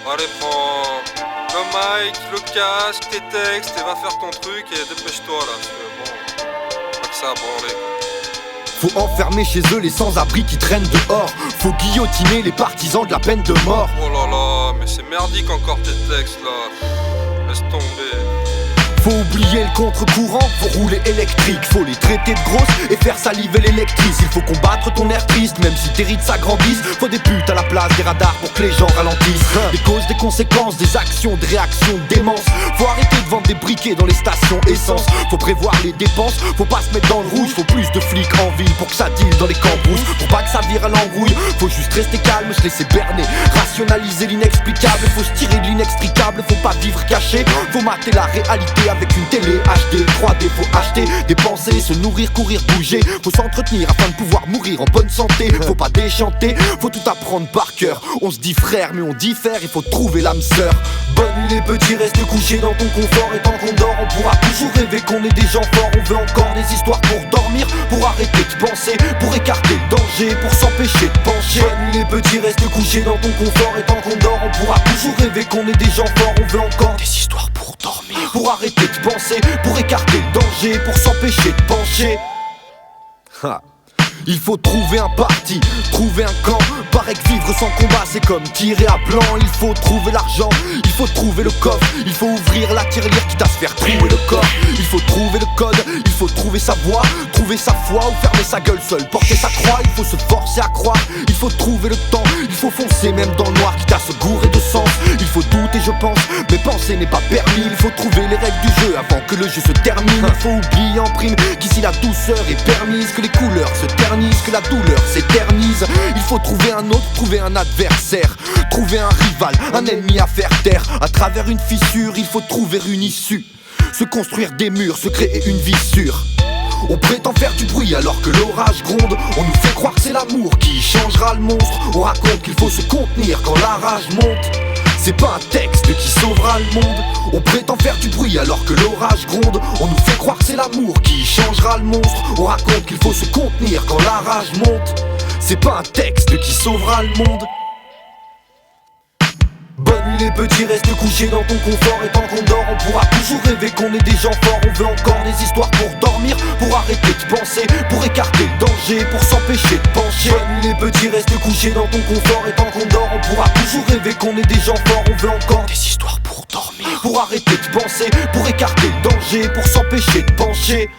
Allez, prends le mic, le casque, tes textes et va faire ton truc et dépêche-toi là, parce que bon, pas que ça a branlé. Faut enfermer chez eux les sans-abri qui traînent dehors. Faut guillotiner les partisans de la peine de mort. Oh là là, mais c'est merdique encore tes textes là. Laisse tomber. Faut oublier le contre-courant, faut rouler électrique. Faut les traiter de grosses et faire saliver l'électrice. Il faut combattre ton air triste, même si tes rides s'agrandissent. Faut des putes à la place des radars pour que les gens ralentissent. Des causes, des conséquences, des actions, des réactions, de démence. Faut arrêter de vendre des briquets dans les stations essence. Faut prévoir les dépenses, faut pas se mettre dans le rouge. Faut plus de flics en ville pour que ça deal dans les cambrouses. Pour pas que ça vire à l'embrouille, faut juste rester calme, se laisser berner. Rationaliser l'inexplicable, faut se tirer de l'inextricable. Faut pas vivre caché, faut mater la réalité avec une télé HD, 3D, faut acheter des pensées, se nourrir, courir, bouger. Faut s'entretenir afin de pouvoir mourir en bonne santé. Faut pas déchanter, faut tout apprendre par cœur. On se dit frère mais on diffère, il faut trouver l'âme sœur. Bonne nuit les petits, reste couché dans ton confort. Et tant qu'on dort, on pourra toujours rêver qu'on est des gens forts. On veut encore des histoires pour dormir, pour arrêter de penser, pour écarter le danger, pour s'empêcher de pencher. Bonne nuit les petits, reste couché dans ton confort. Et tant qu'on dort, on pourra toujours rêver qu'on est des gens forts. On veut encore des histoires pour dormir, pour arrêter de penser, pour écarter le danger, pour s'empêcher de pencher. Il faut trouver un parti, trouver un camp. Paraît que vivre sans combat c'est comme tirer à blanc. Il faut trouver l'argent, il faut trouver le coffre. Il faut ouvrir la tirelire quitte à se faire trouer le corps. Il faut trouver le code, il faut trouver sa voie, trouver sa foi ou fermer sa gueule seule, porter sa croix. Il faut se forcer à croire, il faut trouver le temps. Il faut foncer même dans le noir quitte à se gourer de sens. Il faut douter je pense, mais penser n'est pas permis. Il faut trouver les règles du jeu avant que le jeu se termine. Il faut oublier en prime qu'ici la douceur est permise, que les couleurs se ternissent, que la douleur s'éternise. Il faut trouver un autre, trouver un adversaire, trouver un rival, un ennemi à faire taire. À travers une fissure, il faut trouver une issue, se construire des murs, se créer une vie sûre. On prétend faire du bruit alors que l'orage gronde. On nous fait croire que c'est l'amour qui changera le monstre. On raconte qu'il faut se contenir quand la rage monte. C'est pas un texte qui sauvera le monde. On prétend faire du bruit alors que l'orage gronde. On nous fait croire que c'est l'amour qui changera le monstre. On raconte qu'il faut se contenir quand la rage monte. C'est pas un texte qui sauvera le monde. Bonne nuit les petits, reste couché dans ton confort. Et tant qu'on dort, on pourra toujours rêver qu'on est des gens forts. On veut encore des histoires pour dormir, pour arrêter de penser, pour écarter le danger, pour s'empêcher de pencher. Bonne nuit les petits, reste couché dans ton confort. Et tant qu'on dort, on pourra toujours rêver qu'on est des gens forts. On veut encore des histoires pour dormir, pour arrêter de penser, pour écarter le danger, pour s'empêcher de pencher.